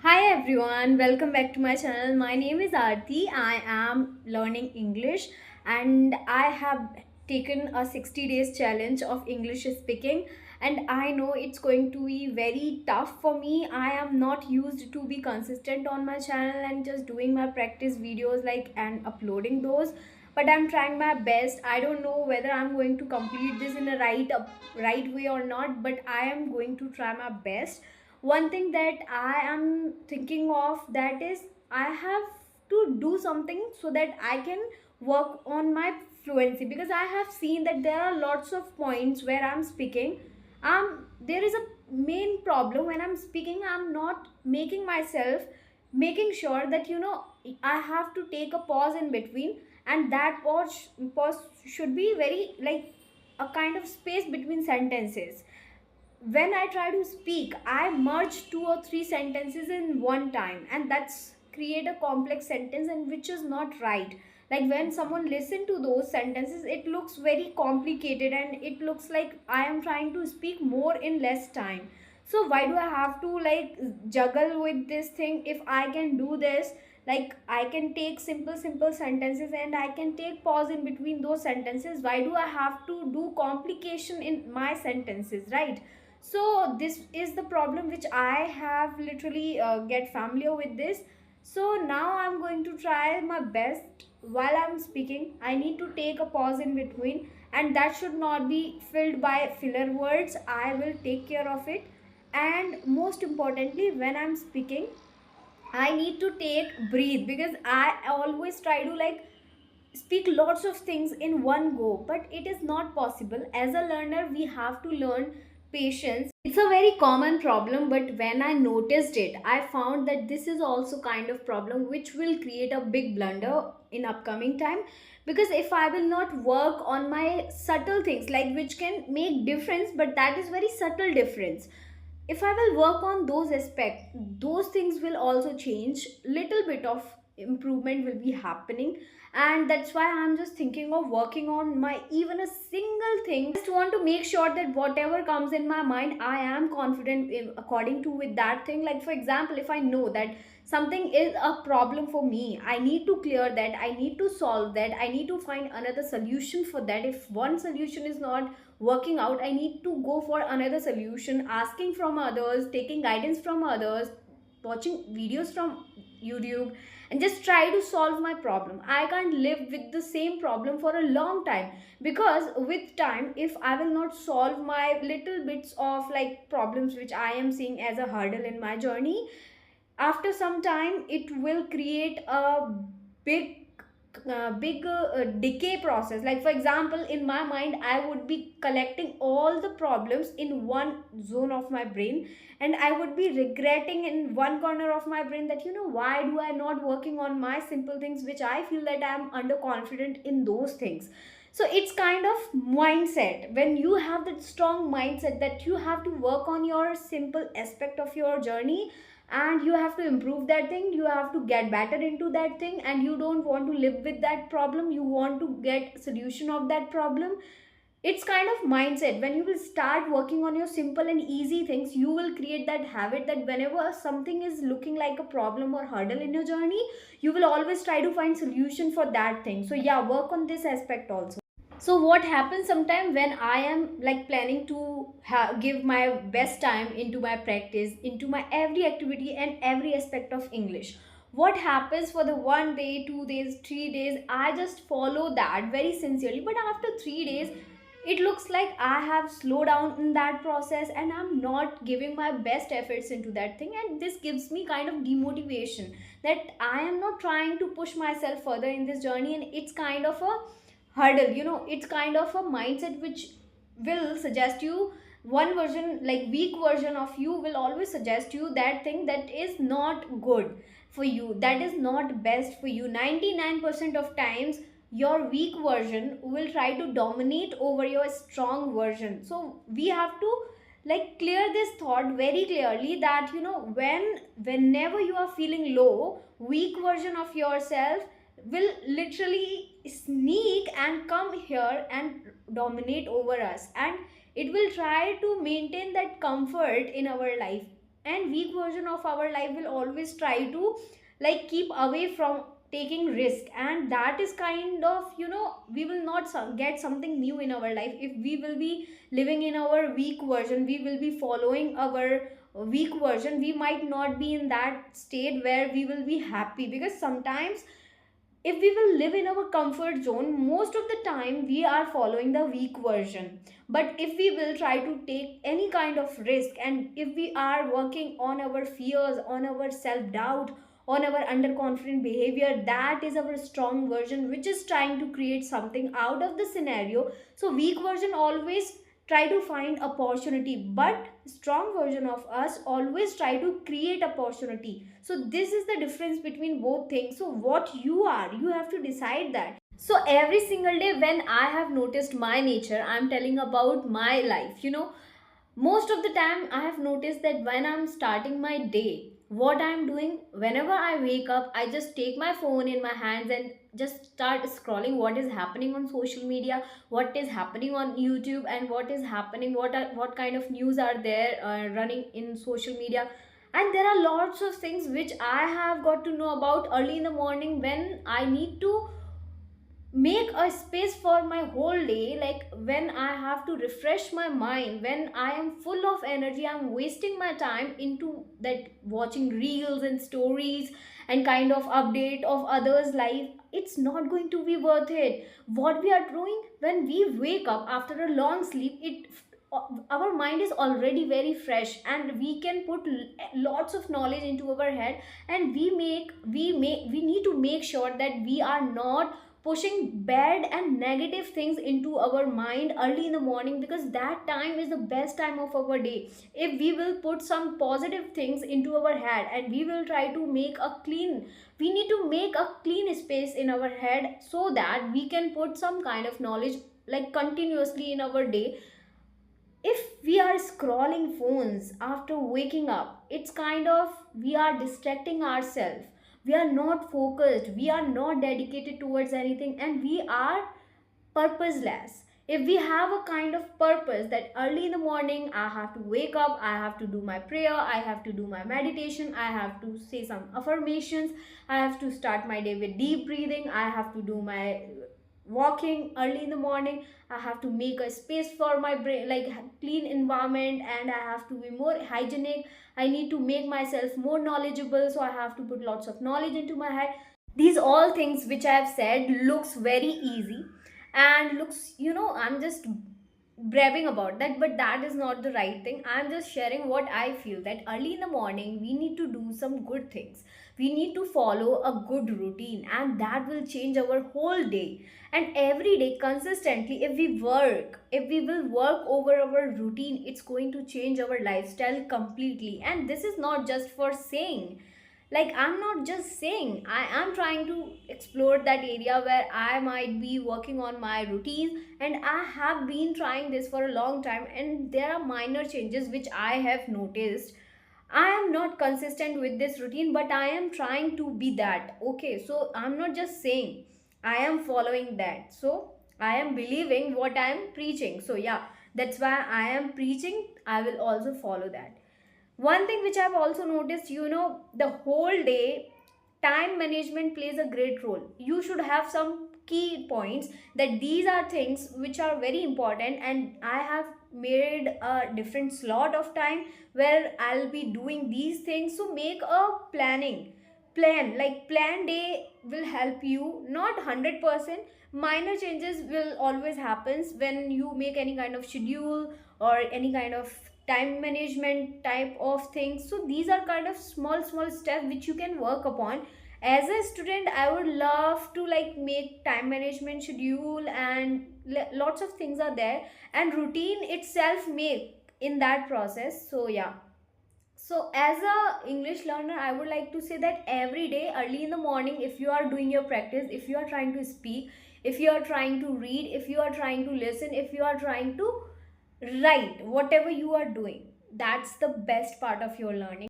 Hi everyone, welcome back to my channel. My name is Aarti. I am learning English and I have taken a 60 days challenge of English speaking, and I know it's going to be very tough for me. I am not used to be consistent on my channel and just doing my practice videos and uploading those, but I'm trying my best. I don't know whether I'm going to complete this in a right way or not, but I am going to try my best. One thing that I am thinking of, that is, I have to do something so that I can work on my fluency, because I have seen that there are lots of points where I'm speaking. There is a main problem when I'm speaking. I'm not making sure that I have to take a pause in between, and that pause should be very like a kind of space between sentences. When I try to speak, I merge two or three sentences in one time, and that's create a complex sentence, and which is not right. Like when someone listen to those sentences, it looks very complicated and it looks like I am trying to speak more in less time. So why do I have to juggle with this thing? If I can do this, like I can take simple sentences and I can take pause in between those sentences, why do I have to do complication in my sentences, right? So this is the problem which I have literally get familiar with this. So now I'm going to try my best. While I'm speaking, I need to take a pause in between, and that should not be filled by filler words. I will take care of it. And most importantly, when I'm speaking, I need to take breathe, because I always try to speak lots of things in one go, but it is not possible. As a learner, we have to learn patience. It's a very common problem, but when I noticed it, I found that this is also kind of problem which will create a big blunder in upcoming time. Because if I will not work on my subtle things, like which can make difference, but that is very subtle difference. If I will work on those aspects, those things will also change. Little bit of improvement will be happening, and that's why I'm just thinking of working on my even a single thing. Just want to make sure that whatever comes in my mind, I am confident in according to with that thing. Like for example, if I know that something is a problem for me, I need to clear that, I need to solve that, I need to find another solution for that. If one solution is not working out, I need to go for another solution, asking from others, taking guidance from others, watching videos from YouTube, and just try to solve my problem. I can't live with the same problem for a long time, because with time, if I will not solve my little bits of problems which I am seeing as a hurdle in my journey, after some time it will create a big decay process. Like for example, in my mind, I would be collecting all the problems in one zone of my brain, and I would be regretting in one corner of my brain that why do I not working on my simple things, which I feel that I am underconfident in those things. So it's kind of mindset. When you have that strong mindset that you have to work on your simple aspect of your journey, and you have to improve that thing, you have to get better into that thing, and you don't want to live with that problem, you want to get solution of that problem. It's kind of mindset. When you will start working on your simple and easy things, you will create that habit that whenever something is looking like a problem or hurdle in your journey, you will always try to find solution for that thing. So yeah, work on this aspect also. So what happens sometime when I am planning to give my best time into my practice, into my every activity and every aspect of English, what happens for the 1 day, 2 days, 3 days, I just follow that very sincerely, but after 3 days it looks like I have slowed down in that process and I'm not giving my best efforts into that thing, and this gives me kind of demotivation that I am not trying to push myself further in this journey, and it's kind of a hurdle. It's kind of a mindset which will suggest you one version, like weak version of you will always suggest you that thing that is not good for you, that is not best for you. 99% of times your weak version will try to dominate over your strong version. So we have to clear this thought very clearly that whenever you are feeling low, weak version of yourself will literally sneak and come here and dominate over us, and it will try to maintain that comfort in our life. and weak version of our life will always try to like keep away from taking risk. And that is kind of, we will not get something new in our life if we will be living in our weak version. We will be following our weak version. We might not be in that state where we will be happy, because sometimes if we will live in our comfort zone, most of the time we are following the weak version. But if we will try to take any kind of risk, and if we are working on our fears, on our self doubt, on our underconfident behavior, that is our strong version which is trying to create something out of the scenario. So weak version always try to find opportunity, but strong version of us always try to create opportunity. So this is the difference between both things. So what you are, you have to decide that. So every single day when I have noticed my nature, I'm telling about my life, most of the time I have noticed that when I'm starting my day, what I'm doing, whenever I wake up, I just take my phone in my hands and just start scrolling what is happening on social media, what is happening on YouTube, and what is happening, what kind of news are there running in social media. And there are lots of things which I have got to know about early in the morning, when I need to make a space for my whole day. Like when I have to refresh my mind, when I am full of energy, I'm wasting my time into that watching reels and stories and kind of update of others life, it's not going to be worth it. What we are doing when we wake up after a long sleep, it our mind is already very fresh, and we can put lots of knowledge into our head. And we need to make sure that we are not pushing bad and negative things into our mind early in the morning, because that time is the best time of our day. If we will put some positive things into our head, and we will try to make a clean, we need to make a clean space in our head, so that we can put some kind of knowledge like continuously in our day. If we are scrolling phones after waking up, it's kind of, we are distracting ourselves, we are not focused, we are not dedicated towards anything, and we are purposeless. If we have a kind of purpose that early in the morning I have to wake up, I have to do my prayer, I have to do my meditation, I have to say some affirmations, I have to start my day with deep breathing, I have to do my walking early in the morning, I have to make a space for my brain, like clean environment, and I have to be more hygienic, I need to make myself more knowledgeable, so I have to put lots of knowledge into my head. These all things which I have said looks very easy, and looks, I'm just bragging about that, but that is not the right thing. I'm just sharing what I feel, that early in the morning we need to do some good things, we need to follow a good routine, and that will change our whole day. And every day consistently, if we will work over our routine, it's going to change our lifestyle completely. And this is not just for saying, like I'm not just saying, I am trying to explore that area where I might be working on my routine, and I have been trying this for a long time, and there are minor changes which I have noticed. I am not consistent with this routine, but I am trying to be that. Okay, so I'm not just saying, I am following that. So I am believing what I am preaching. So yeah, that's why I am preaching. I will also follow that. One thing which I've also noticed, the whole day time management plays a great role. You should have some key points, that these are things which are very important, and I have made a different slot of time where I'll be doing these things. So make a plan, like plan day will help you, not 100%. Minor changes will always happens when you make any kind of schedule or any kind of time management type of things. So these are kind of small steps which you can work upon. As a student, I would love to like make time management schedule, and lots of things are there, and routine itself make in that process. So yeah, so as a English learner, I would like to say that every day early in the morning, if you are doing your practice, if you are trying to speak, if you are trying to read, if you are trying to listen, if you are trying to write, whatever you are doing, that's the best part of your learning.